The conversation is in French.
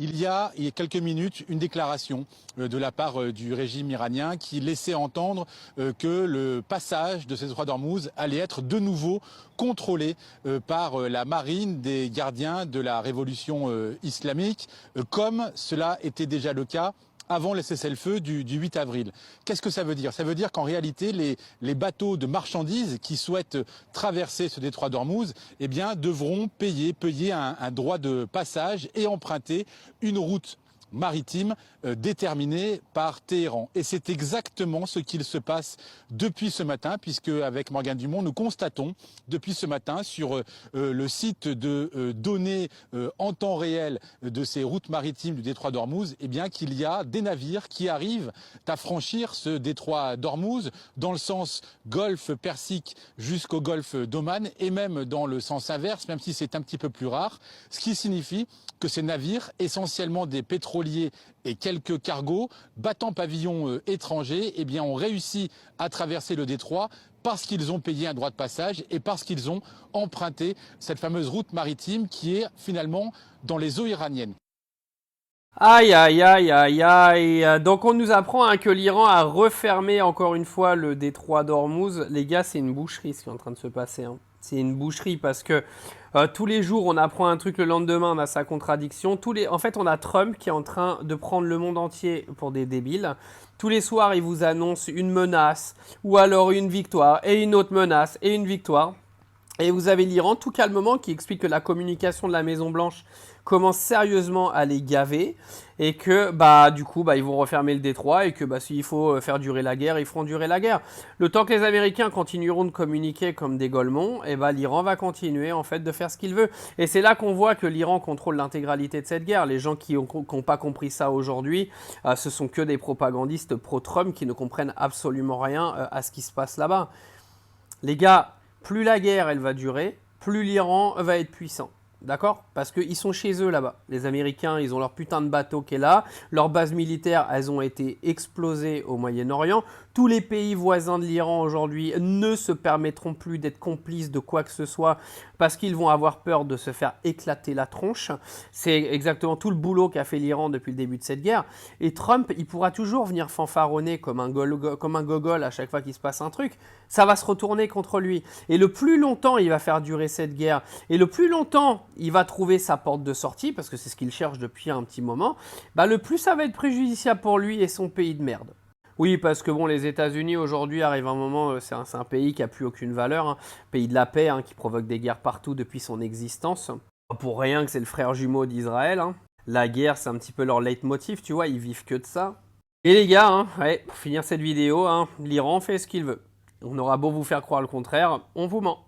Il y a quelques minutes une déclaration de la part du régime iranien qui laissait entendre que le passage de ces détroit d'Ormuz allait être de nouveau contrôlé par la marine des gardiens de la révolution islamique, comme cela était déjà le cas avant le cessez-le-feu du 8 avril. Qu'est-ce que ça veut dire? Ça veut dire qu'en réalité, les bateaux de marchandises qui souhaitent traverser ce détroit d'Ormuz eh bien, devront payer un droit de passage et emprunter une route maritime déterminée par Téhéran. Et c'est exactement ce qu'il se passe depuis ce matin, puisque avec Morgane Dumont, nous constatons depuis ce matin sur le site de données en temps réel de ces routes maritimes du détroit d'Ormuz, eh bien qu'il y a des navires qui arrivent à franchir ce détroit d'Ormuz dans le sens golfe Persique jusqu'au golfe d'Oman et même dans le sens inverse, même si c'est un petit peu plus rare, ce qui signifie que ces navires, essentiellement des pétroliers et quelques cargos, battant pavillon étranger, eh bien, ont réussi à traverser le détroit parce qu'ils ont payé un droit de passage et parce qu'ils ont emprunté cette fameuse route maritime qui est finalement dans les eaux iraniennes. Aïe, aïe, aïe, aïe, aïe. Donc on nous apprend que l'Iran a refermé encore une fois le détroit d'Ormuz. Les gars, c'est une boucherie ce qui est en train de se passer. C'est une boucherie parce que tous les jours, on apprend un truc, le lendemain, on a sa contradiction. En fait, on a Trump qui est en train de prendre le monde entier pour des débiles. Tous les soirs, il vous annonce une menace ou alors une victoire et une autre menace et une victoire. Et vous avez l'Iran tout calmement qui explique que la communication de la Maison-Blanche commence sérieusement à les gaver et que du coup ils vont refermer le détroit et que s'il faut faire durer la guerre, ils feront durer la guerre. Le temps que les Américains continueront de communiquer comme des golemons, et l'Iran va continuer en fait de faire ce qu'il veut. Et c'est là qu'on voit que l'Iran contrôle l'intégralité de cette guerre. Les gens qui n'ont pas compris ça aujourd'hui, ce sont que des propagandistes pro-Trump qui ne comprennent absolument rien à ce qui se passe là-bas. Les gars, plus la guerre elle va durer, plus l'Iran va être puissant. D'accord? Parce qu'ils sont chez eux là-bas. Les Américains, ils ont leur putain de bateau qui est là. Leurs bases militaires, elles ont été explosées au Moyen-Orient. Tous les pays voisins de l'Iran aujourd'hui ne se permettront plus d'être complices de quoi que ce soit parce qu'ils vont avoir peur de se faire éclater la tronche. C'est exactement tout le boulot qu'a fait l'Iran depuis le début de cette guerre. Et Trump, il pourra toujours venir fanfaronner comme un gogol à chaque fois qu'il se passe un truc. Ça va se retourner contre lui. Et le plus longtemps il va faire durer cette guerre, et le plus longtemps il va trouver sa porte de sortie, parce que c'est ce qu'il cherche depuis un petit moment, le plus ça va être préjudiciable pour lui et son pays de merde. Oui, parce que les États-Unis aujourd'hui arrive un moment, c'est un pays qui n'a plus aucune valeur, pays de la paix, qui provoque des guerres partout depuis son existence. Pour rien que c'est le frère jumeau d'Israël. La guerre, c'est un petit peu leur leitmotiv, tu vois, ils vivent que de ça. Et les gars, pour finir cette vidéo, l'Iran fait ce qu'il veut. On aura beau vous faire croire le contraire, on vous ment.